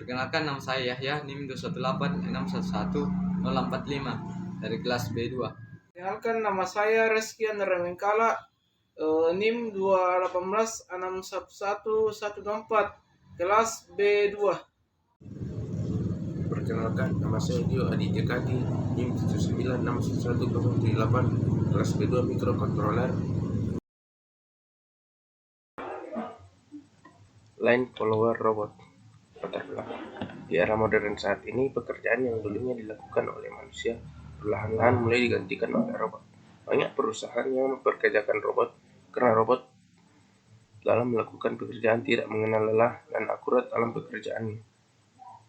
Perkenalkan, nama saya Yahya, NIM 218611045 dari kelas B2. Perkenalkan, nama saya Reski Andra Mengkala, NIM 218611124, kelas B2. Perkenalkan, nama saya Dio Aditya Kadi, NIM 79611078, kelas B2 mikrokontroler. Line follower robot. Di era modern saat ini, pekerjaan yang dulunya dilakukan oleh manusia perlahan-lahan mulai digantikan oleh robot. Banyak perusahaan yang mempekerjakan robot karena robot dalam melakukan pekerjaan tidak mengenal lelah dan akurat dalam pekerjaannya.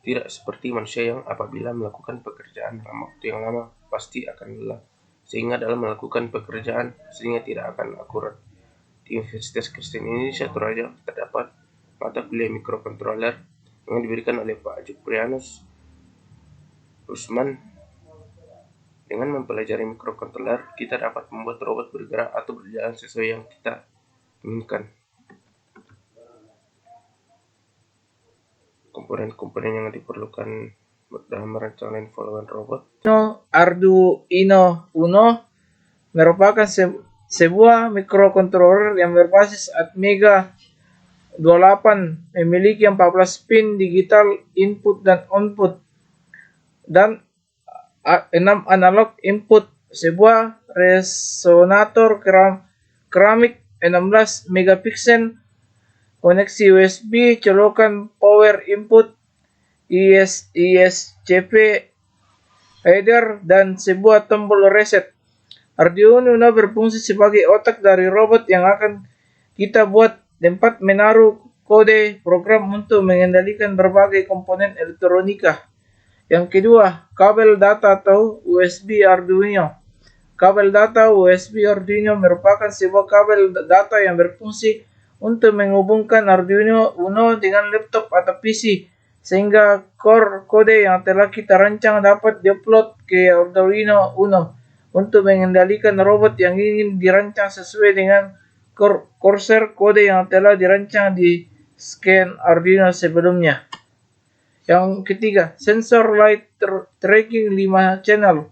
Tidak seperti manusia yang apabila melakukan pekerjaan dalam waktu yang lama pasti akan lelah, sehingga dalam melakukan pekerjaan hasilnya tidak akan akurat. Di Universitas Kristen Indonesia Toraja terdapat mata kuliah mikrokontroler yang diberikan oleh Pak Juprianus Rusman. Dengan mempelajari mikrokontroler, kita dapat membuat robot bergerak atau berjalan sesuai yang kita inginkan. Komponen-komponen yang diperlukan dalam merancang line follower robot. Arduino Uno merupakan sebuah mikrokontroler yang berbasis Atmega 28, memiliki 14 pin digital input dan output dan 6 analog input, sebuah resonator keramik 16 megapiksel, koneksi USB, colokan power input, ISCP header, dan sebuah tombol reset. Arduino Uno berfungsi sebagai otak dari robot yang akan kita buat, tempat menaruh kode program untuk mengendalikan berbagai komponen elektronika. Yang kedua, kabel data atau USB Arduino. Kabel data USB Arduino merupakan sebuah kabel data yang berfungsi untuk menghubungkan Arduino Uno dengan laptop atau PC, sehingga core kode yang telah kita rancang dapat diupload ke Arduino Uno untuk mengendalikan robot yang ingin dirancang sesuai dengan kursor kode yang telah dirancang di scan Arduino sebelumnya. Yang ketiga, sensor light tracking 5 channel.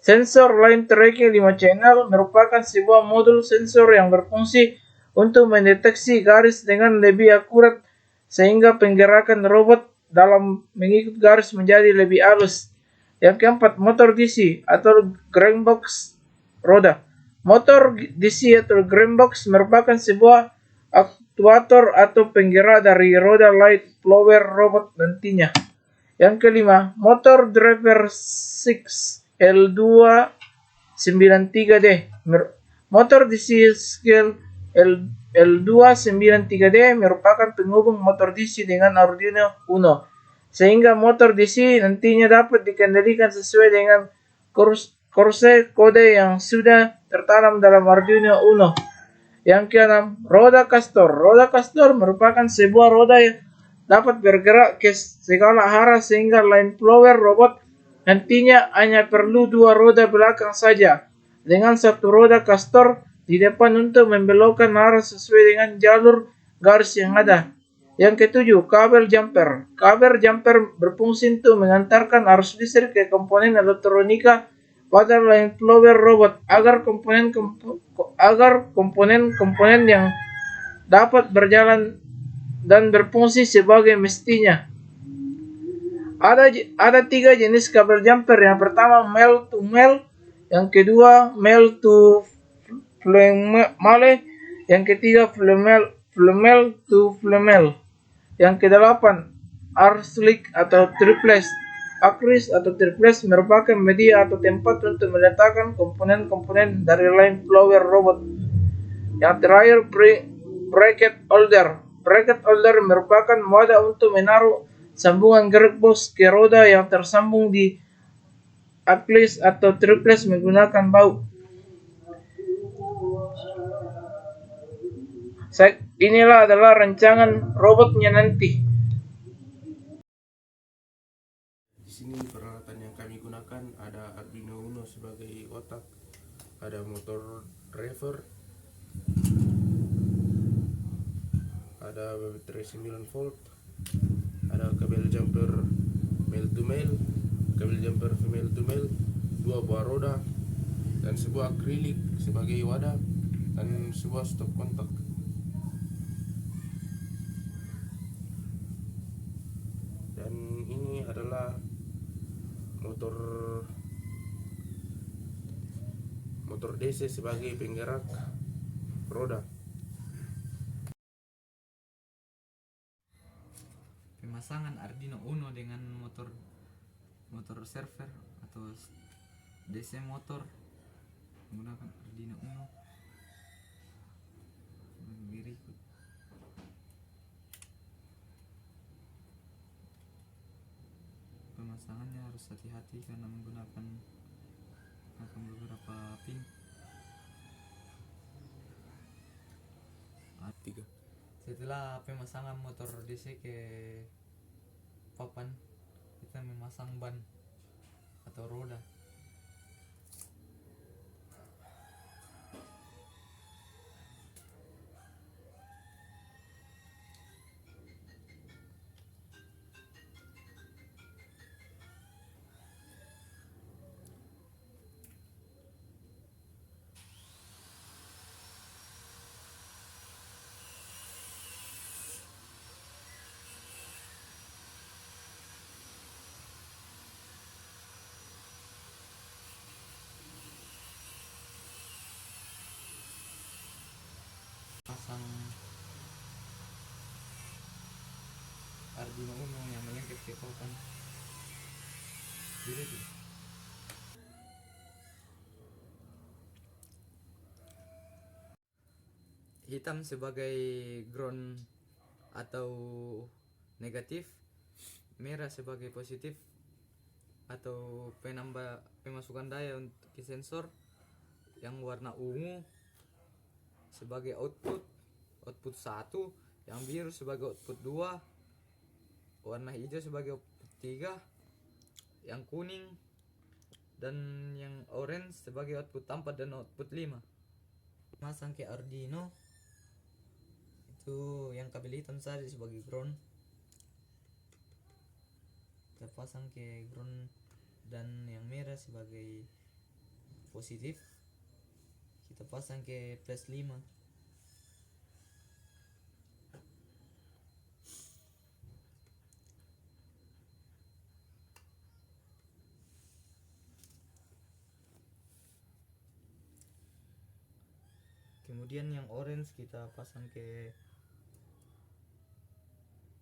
Sensor line tracking 5 channel merupakan sebuah modul sensor yang berfungsi untuk mendeteksi garis dengan lebih akurat, sehingga penggerakan robot dalam mengikut garis menjadi lebih halus. Yang keempat, motor DC atau gearbox roda. Motor DC atau gearbox merupakan sebuah aktuator atau penggerak dari roda light flower robot nantinya. Yang kelima, motor driver 6 L293D. Motor DC scale L293D merupakan penghubung motor DC dengan Arduino Uno, sehingga motor DC nantinya dapat dikendalikan sesuai dengan kursor kode yang sudah tertanam dalam Arduino Uno. Yang keenam, roda Castor. Roda Castor merupakan sebuah roda yang dapat bergerak ke segala arah, sehingga line flower robot nantinya hanya perlu 2 roda belakang saja, dengan 1 roda Castor di depan untuk membelokkan arah sesuai dengan jalur garis yang ada. Yang ketujuh, kabel jumper. Kabel jumper berfungsi untuk mengantarkan arus listrik ke komponen elektronika pada line flower robot agar komponen yang dapat berjalan dan berfungsi sebagai mestinya. Ada 3 jenis kabel jumper. Yang pertama, male to male. Yang kedua, male to female. Yang ketiga, female to female. Yang kedelapan, ARSLIC atau triplex. ARSLIC atau triplex merupakan media atau tempat untuk meletakkan komponen-komponen dari line flower robot. Yang terakhir, bracket holder. Bracket holder merupakan wadah untuk menaruh sambungan gearbox ke roda yang tersambung di ARSLIC atau triplex menggunakan baut. Inilah adalah rancangan robotnya nanti. Di sini peralatan yang kami gunakan ada Arduino Uno sebagai otak, ada motor driver, ada baterai 9 volt, ada ada kabel jumper male to male, kabel jumper female to male, 2 buah roda, dan sebuah akrilik sebagai wadah, dan sebuah stop kontak. Dan ini adalah motor DC sebagai penggerak roda. Pemasangan Arduino Uno dengan motor server atau DC motor menggunakan Arduino Uno berikut. Pemasangannya harus hati-hati karena menggunakan beberapa pin. 3. Setelah pemasangan motor DC ke papan, kita memasang ban atau roda. Pasang Arduino Uno yang melengket ke papan. Gitu. Hitam sebagai ground atau negatif, merah sebagai positif atau pemasukan daya untuk ke sensor, yang warna ungu sebagai output 1, yang biru sebagai output 2, warna hijau sebagai output 3, yang kuning dan yang orange sebagai output 4 dan output 5. Masang ke Arduino itu yang kabel hitam saja sebagai ground. Kita pasang ke ground, dan yang merah sebagai positif kita pasang ke plus 5. Kemudian yang orange kita pasang ke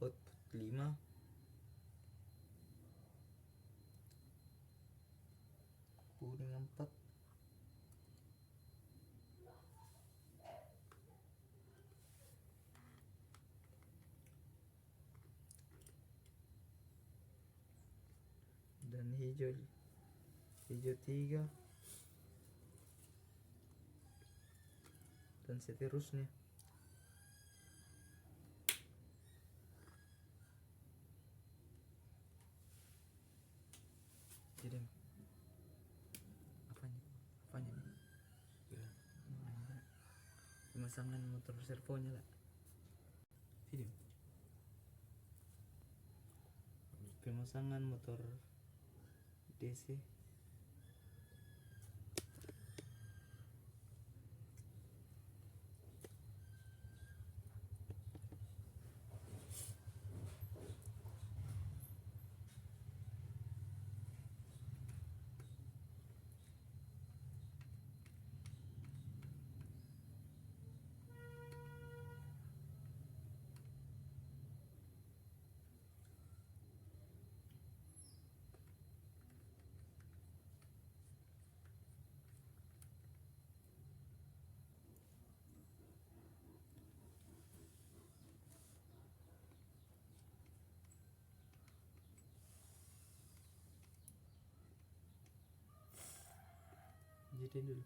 output 5. Kuning 4. Dan hijau 3, dan seterusnya. Jadi apanya nih? Pemasangan motor servonya lah. Video. Pemasangan motor DC. Jadi dulu.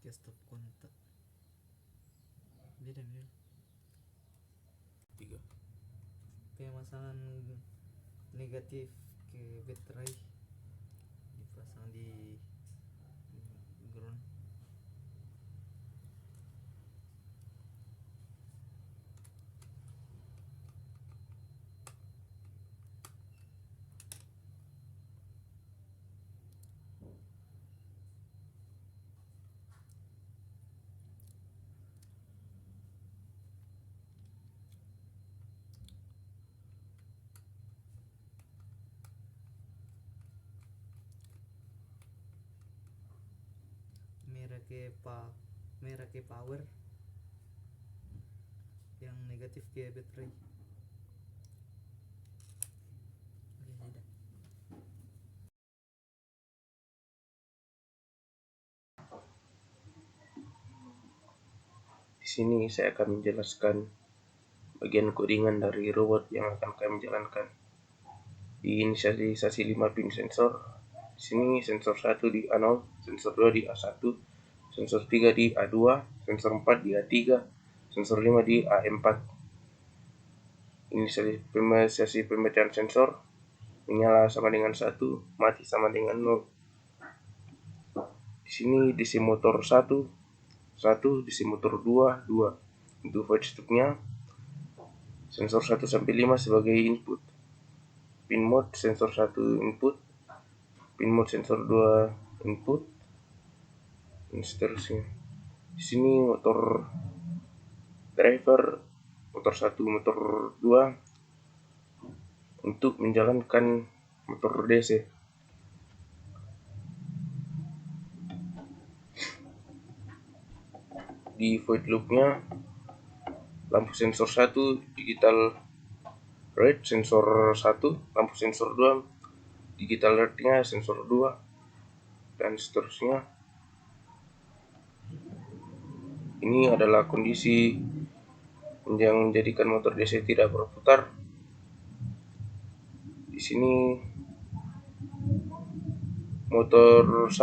Ke stop kontak. Beda. 3. Pemasangan negatif ke baterai dipasang di ground. Merah ke power, yang negatif ke baterai. Oke, sudah. Di sini saya akan menjelaskan bagian codingan dari robot yang akan kami jalankan. Di inisialisasi 5 pin sensor. Di sini sensor 1 di A0, sensor 2 di A1, sensor 3 di A2, sensor 4 di A3, sensor 5 di A4. Inisialisasi pembacaan sensor, menyala sama dengan 1, mati sama dengan 0. Di sini DC motor 1, DC motor 2, 2. Untuk void stopnya, sensor 1 sampai 5 sebagai input. Pin mode sensor 1 input, pin mode sensor 2 input, dan seterusnya. Di sini motor driver, motor 1, motor 2 untuk menjalankan motor DC. Di void loopnya, lampu sensor 1 digital red sensor 1, lampu sensor 2 digital rednya sensor 2, dan seterusnya. Ini adalah kondisi yang menjadikan motor DC tidak berputar. Di sini motor 1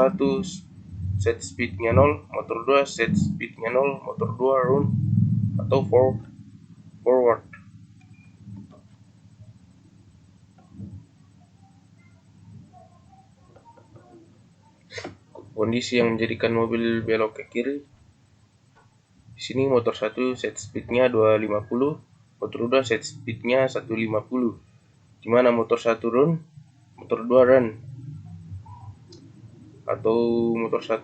set speednya 0, motor 2 set speednya 0, motor 2 run atau forward. Kondisi yang menjadikan mobil belok ke kiri. Di sini motor 1 set speednya 250, motor 2 set speednya 150. Di mana motor 1 run, motor 2 run. Atau motor 1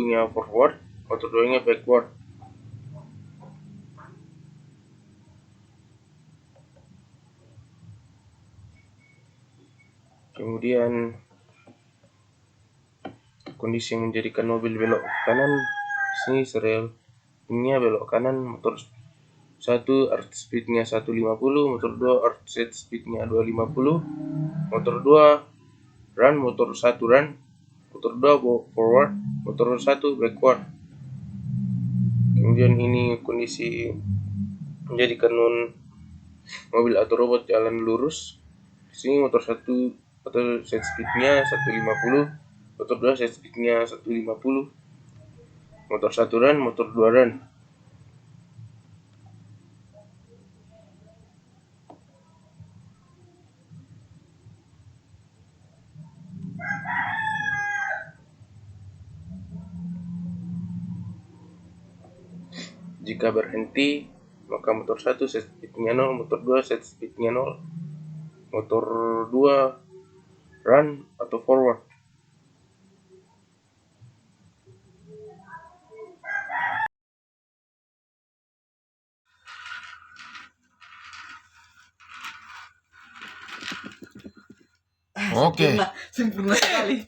nya forward, motor 2 nya backward. Kemudian kondisi yang menjadikan mobil belok kanan. Di sini serialnya belok kanan, motor 1 earth speednya 150, motor 2 earth set speednya 250, motor 2 run, motor 1 run, motor 2 go forward, motor 1 backward. Kemudian ini kondisi menjadikan mobil atau robot jalan lurus. Di sini motor 1 atau set speednya 150, motor 2 set speednya 150, motor 1 run, motor 2 run. Jika berhenti, maka motor 1 set speednya 0, motor 2 set speednya 0, motor 2 run atau forward. Oke. Sempurna sekali.